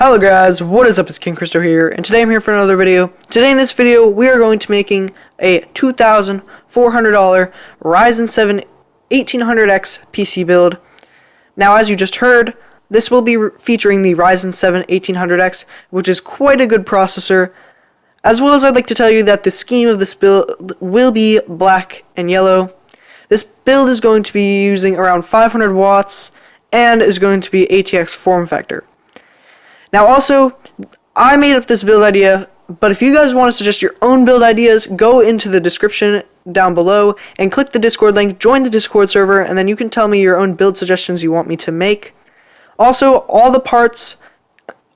Hello guys, what is up? It's King Christo here, and today I'm here for another video. Today in this video, we are going to be making a $2,400 Ryzen 7 1800X PC build. Now, as you just heard, this will be featuring the Ryzen 7 1800X, which is quite a good processor. As well as I'd like to tell you that the scheme of this build will be black and yellow. This build is going to be using around 500 watts and is going to be ATX form factor. Now also, I made up this build idea, but if you guys want to suggest your own build ideas, go into the description down below and click the Discord link, join the Discord server, and then you can tell me your own build suggestions you want me to make. Also, all the parts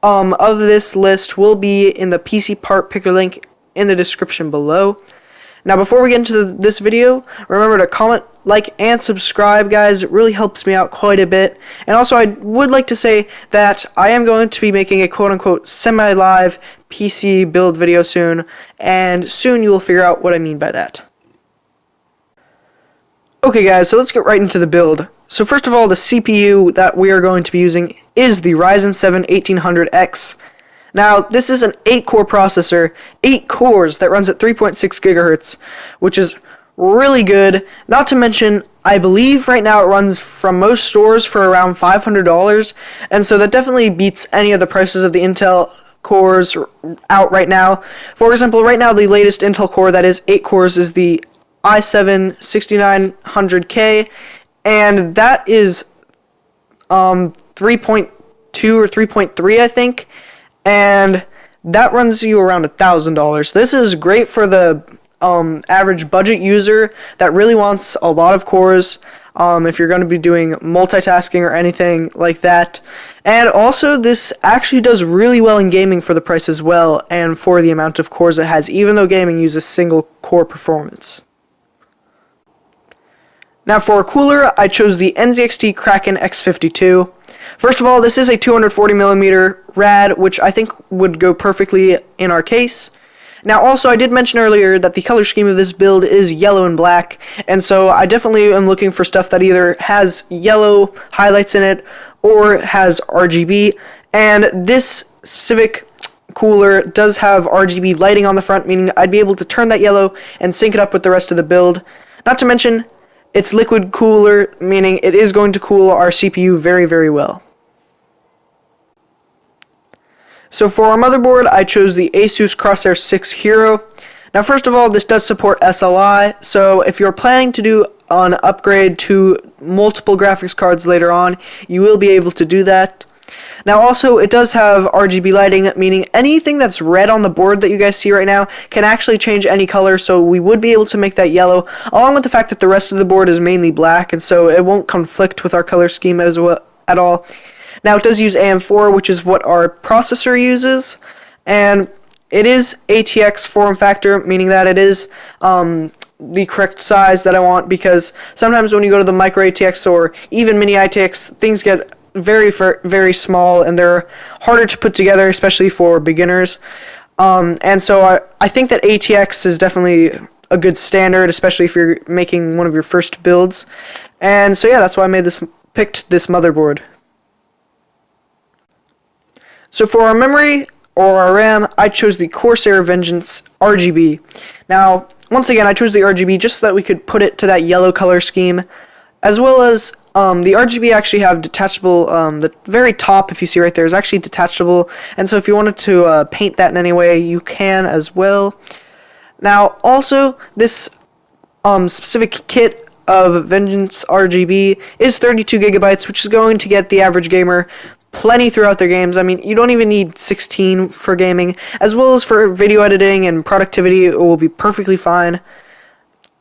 of this list will be in the PC part picker link in the description below. Now, before we get into this video, remember to comment, like, and subscribe, guys. It really helps me out quite a bit. And also, I would like to say that I am going to be making a quote-unquote semi-live PC build video soon, and soon you will figure out what I mean by that. Okay, guys, so let's get right into the build. So first of all, the CPU that we are going to be using is the Ryzen 7 1800X. Now, this is an 8-core processor, 8 cores that runs at 3.6 gigahertz, which is really good. Not to mention, I believe right now it runs from most stores for around $500, and so that definitely beats any of the prices of the Intel cores out right now. For example, right now the latest Intel core that is 8 cores is the i7 6900K, and that is 3.2 or 3.3, I think. And that runs you around $1,000. This is great for the average budget user that really wants a lot of cores, if you're going to be doing multitasking or anything like that. And also, this actually does really well in gaming for the price as well, and for the amount of cores it has, even though gaming uses single core performance. Now, for a cooler, I chose the NZXT Kraken X52. First of all, this is a 240mm rad, which I think would go perfectly in our case. Now, also, I did mention earlier that the color scheme of this build is yellow and black, and so I definitely am looking for stuff that either has yellow highlights in it or has RGB, and this specific cooler does have RGB lighting on the front, meaning I'd be able to turn that yellow and sync it up with the rest of the build. Not to mention, it's liquid cooler, meaning it is going to cool our CPU very, very well. So for our motherboard, I chose the Asus Crosshair 6 Hero. Now, first of all, this does support SLI, so if you're planning to do an upgrade to multiple graphics cards later on, you will be able to do that. Now, also, it does have RGB lighting, meaning anything that's red on the board that you guys see right now can actually change any color, so we would be able to make that yellow, along with the fact that the rest of the board is mainly black, and so it won't conflict with our color scheme as well at all. Now, it does use AM4, which is what our processor uses, and it is ATX form factor, meaning that it is the correct size that I want, because sometimes when you go to the micro ATX or even mini ATX, things get very, very small, and they're harder to put together, especially for beginners. And so I think that ATX is definitely a good standard, especially if you're making one of your first builds. And so yeah, that's why I picked this motherboard. So for our memory or our RAM, I chose the Corsair Vengeance RGB. Now, once again, I chose the RGB just so that we could put it to that yellow color scheme, as well as the RGB actually have detachable, the very top, if you see right there, is actually detachable, and so if you wanted to paint that in any way, you can as well. Now, also, this specific kit of Vengeance RGB is 32 gigabytes, which is going to get the average gamer plenty throughout their games. I mean, you don't even need 16 for gaming, as well as for video editing and productivity, it will be perfectly fine.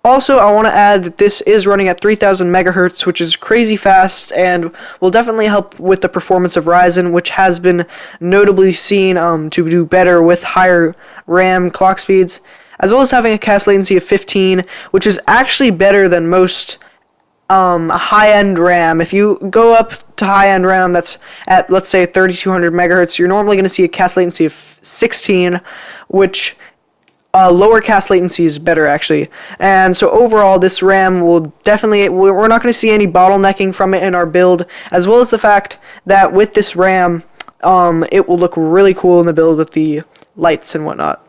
Also, I want to add that this is running at 3000 megahertz, which is crazy fast, and will definitely help with the performance of Ryzen, which has been notably seen to do better with higher RAM clock speeds, as well as having a cast latency of 15, which is actually better than most high-end RAM. If you go up to high-end RAM that's at, let's say, 3200 megahertz, you're normally going to see a cast latency of 16, which lower cast latency is better, actually. And so overall, this RAM will definitely, we're not going to see any bottlenecking from it in our build, as well as the fact that with this RAM, it will look really cool in the build with the lights and whatnot.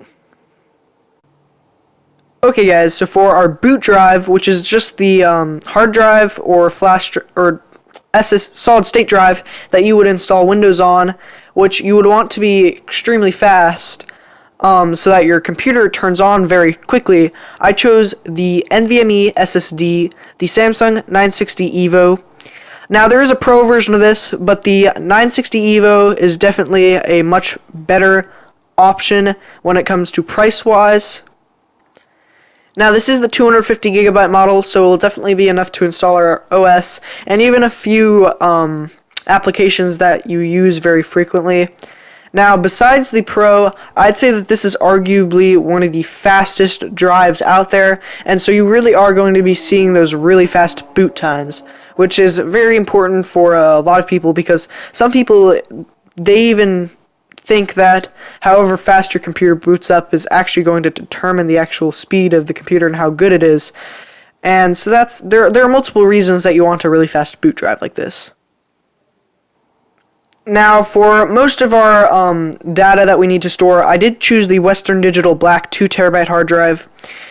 Okay guys, so for our boot drive, which is just the hard drive or flash or solid state drive that you would install Windows on, which you would want to be extremely fast so that your computer turns on very quickly, I chose the NVMe SSD, the Samsung 960 EVO. Now there is a Pro version of this, but the 960 EVO is definitely a much better option when it comes to price-wise. Now this is the 250 gigabyte model, so it will definitely be enough to install our OS and even a few applications that you use very frequently. Now besides the Pro, I'd say that this is arguably one of the fastest drives out there, and so you really are going to be seeing those really fast boot times, which is very important for a lot of people, because some people, they even think that however fast your computer boots up is actually going to determine the actual speed of the computer and how good it is. And so there are multiple reasons that you want a really fast boot drive like this. Now for most of our data that we need to store, I did choose the Western Digital Black 2TB hard drive.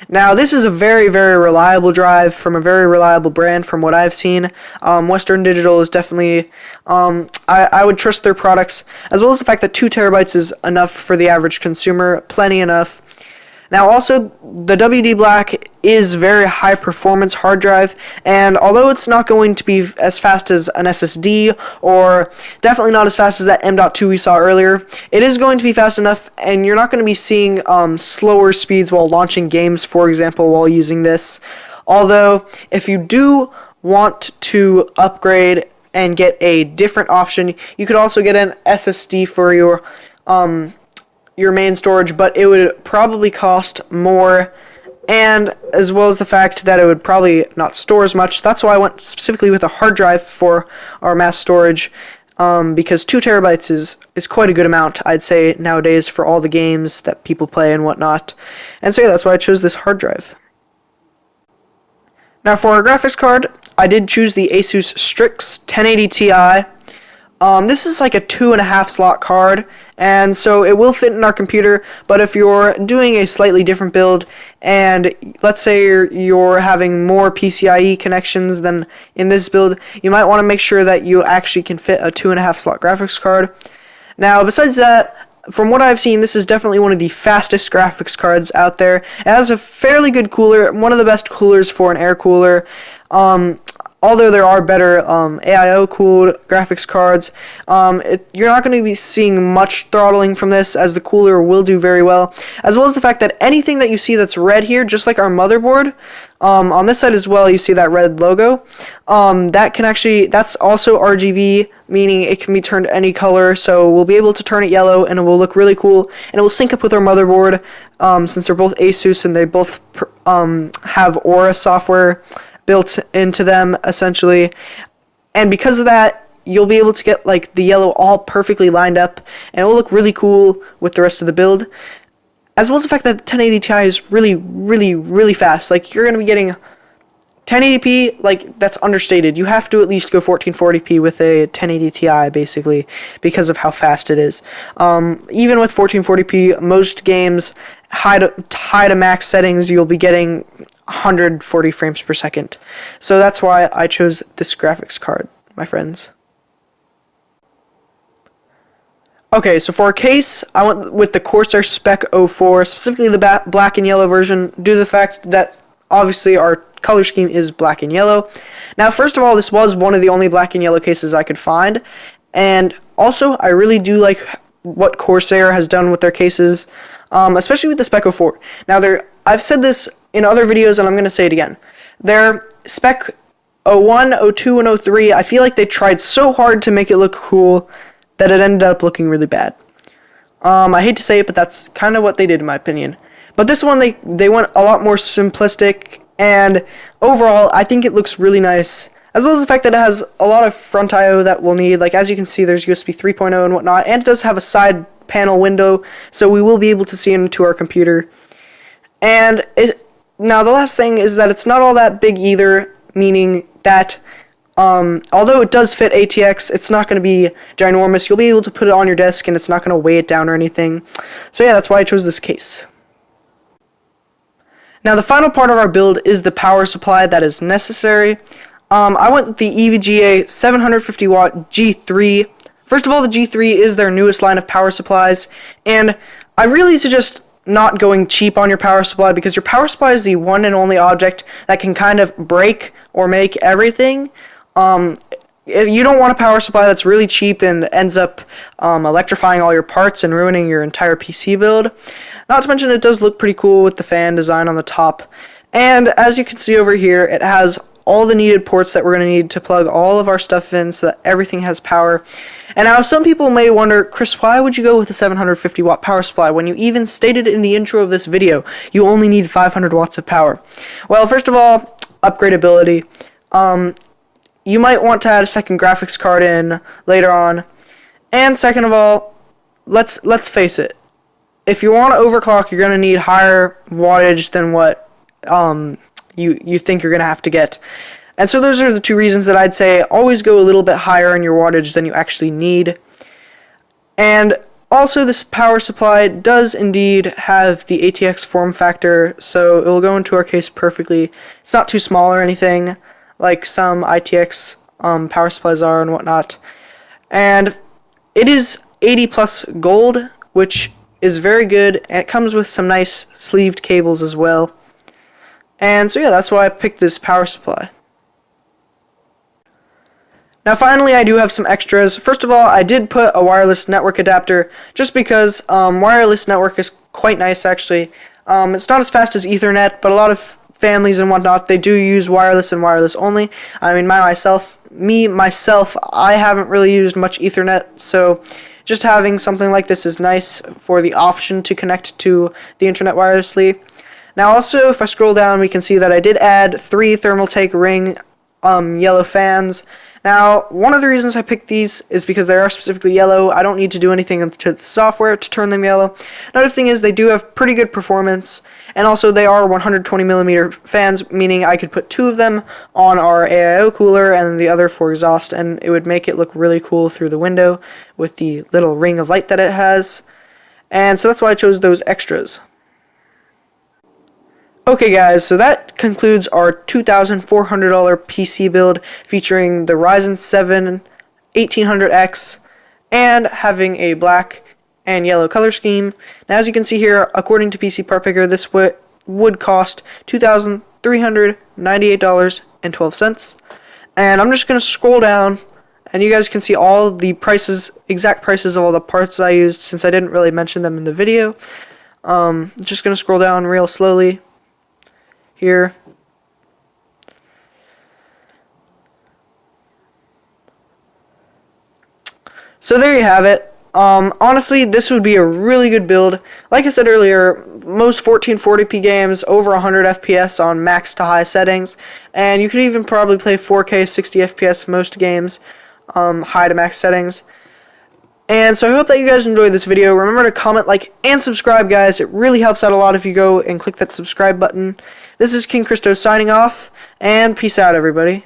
Now this is a very, very reliable drive from a very reliable brand from what I've seen. Western Digital is definitely, I would trust their products, as well as the fact that 2 terabytes is enough for the average consumer, plenty enough. Now also, the WD Black is very high performance hard drive, and although it's not going to be as fast as an SSD, or definitely not as fast as that M.2 we saw earlier, it is going to be fast enough, and you're not going to be seeing slower speeds while launching games, for example, while using this. Although, if you do want to upgrade and get a different option, you could also get an SSD for your main storage, but it would probably cost more, and as well as the fact that it would probably not store as much. That's why I went specifically with a hard drive for our mass storage, because 2 terabytes is quite a good amount, I'd say, nowadays for all the games that people play and whatnot. And so yeah, that's why I chose this hard drive. Now for our graphics card, I did choose the Asus Strix 1080 Ti. This is like a 2.5 slot card, and so it will fit in our computer, but if you're doing a slightly different build, and let's say you're having more PCIe connections than in this build, you might want to make sure that you actually can fit a 2.5 slot graphics card. Now, besides that, from what I've seen, this is definitely one of the fastest graphics cards out there. It has a fairly good cooler, one of the best coolers for an air cooler. Although there are better AIO-cooled graphics cards, you're not going to be seeing much throttling from this, as the cooler will do very well. As well as the fact that anything that you see that's red here, just like our motherboard, on this side as well, you see that red logo. That's also RGB, meaning it can be turned any color, so we'll be able to turn it yellow, and it will look really cool, and it will sync up with our motherboard, since they're both Asus, and they both have Aura software built into them, essentially. And because of that, you'll be able to get like the yellow all perfectly lined up, and it will look really cool with the rest of the build. As well as the fact that 1080 Ti is really, really, really fast. Like, you're going to be getting 1080p, like, that's understated. You have to at least go 1440p with a 1080 Ti, basically, because of how fast it is. Even with 1440p, most games, high to max settings, you'll be getting 140 frames per second. So that's why I chose this graphics card, my friends. Okay, so for our case, I went with the Corsair Spec 04, specifically the black and yellow version, due to the fact that obviously our color scheme is black and yellow. Now, first of all, this was one of the only black and yellow cases I could find, and also I really do like what Corsair has done with their cases, especially with the Spec 04. Now, I've said this in other videos, and I'm going to say it again. Their Spec 01, 02, and 03, I feel like they tried so hard to make it look cool that it ended up looking really bad. I hate to say it, but that's kind of what they did, in my opinion. But this one, they went a lot more simplistic, and overall, I think it looks really nice. As well as the fact that it has a lot of front I/O that we'll need. Like, as you can see, there's USB 3.0 and whatnot, and it does have a side panel window, so we will be able to see into our computer. And now the last thing is that it's not all that big either, meaning that Although it does fit ATX, it's not going to be ginormous. You'll be able to put it on your desk and it's not going to weigh it down or anything. So yeah, that's why I chose this case. Now the final part of our build is the power supply that is necessary. I went with the EVGA 750 watt G3. First of all, the G3 is their newest line of power supplies, and I really suggest not going cheap on your power supply, because your power supply is the one and only object that can kind of break or make everything. If you don't want a power supply that's really cheap and ends up electrifying all your parts and ruining your entire PC build. Not to mention, it does look pretty cool with the fan design on the top. And as you can see over here, it has all the needed ports that we're going to need to plug all of our stuff in so that everything has power. And now some people may wonder, Chris, why would you go with a 750 watt power supply when you even stated in the intro of this video you only need 500 watts of power? Well, first of all, upgradability. You might want to add a second graphics card in later on. And second of all, let's face it. If you want to overclock, you're going to need higher wattage than what you think you're going to have to get. And so those are the two reasons that I'd say always go a little bit higher in your wattage than you actually need. And also, this power supply does indeed have the ATX form factor, so it will go into our case perfectly. It's not too small or anything, like some ITX power supplies are and whatnot. And it is 80 plus gold, which is very good, and it comes with some nice sleeved cables as well. And so yeah, that's why I picked this power supply. Now finally, I do have some extras. First of all, I did put a wireless network adapter, just because wireless network is quite nice actually. It's not as fast as Ethernet, but a lot of families and whatnot, they do use wireless and wireless only. I mean, myself, I haven't really used much Ethernet, so just having something like this is nice for the option to connect to the internet wirelessly. Now also, if I scroll down, we can see that I did add 3 Thermaltake ring yellow fans. Now, one of the reasons I picked these is because they are specifically yellow. I don't need to do anything to the software to turn them yellow. Another thing is they do have pretty good performance, and also they are 120mm fans, meaning I could put 2 of them on our AIO cooler and the other for exhaust, and it would make it look really cool through the window with the little ring of light that it has. And so that's why I chose those extras. Okay guys, so that concludes our $2,400 PC build featuring the Ryzen 7 1800X and having a black and yellow color scheme. Now as you can see here, according to PC Part Picker, this would cost $2,398.12. And I'm just going to scroll down and you guys can see all the prices, exact prices of all the parts I used, since I didn't really mention them in the video. Just going to scroll down real slowly here. So there you have it. Honestly, this would be a really good build. Like I said earlier, most 1440p games over 100 FPS on max to high settings, and you could even probably play 4K 60 FPS most games, high to max settings. And so I hope that you guys enjoyed this video. Remember to comment, like, and subscribe, guys. It really helps out a lot if you go and click that subscribe button. This is King Christo signing off, and peace out, everybody.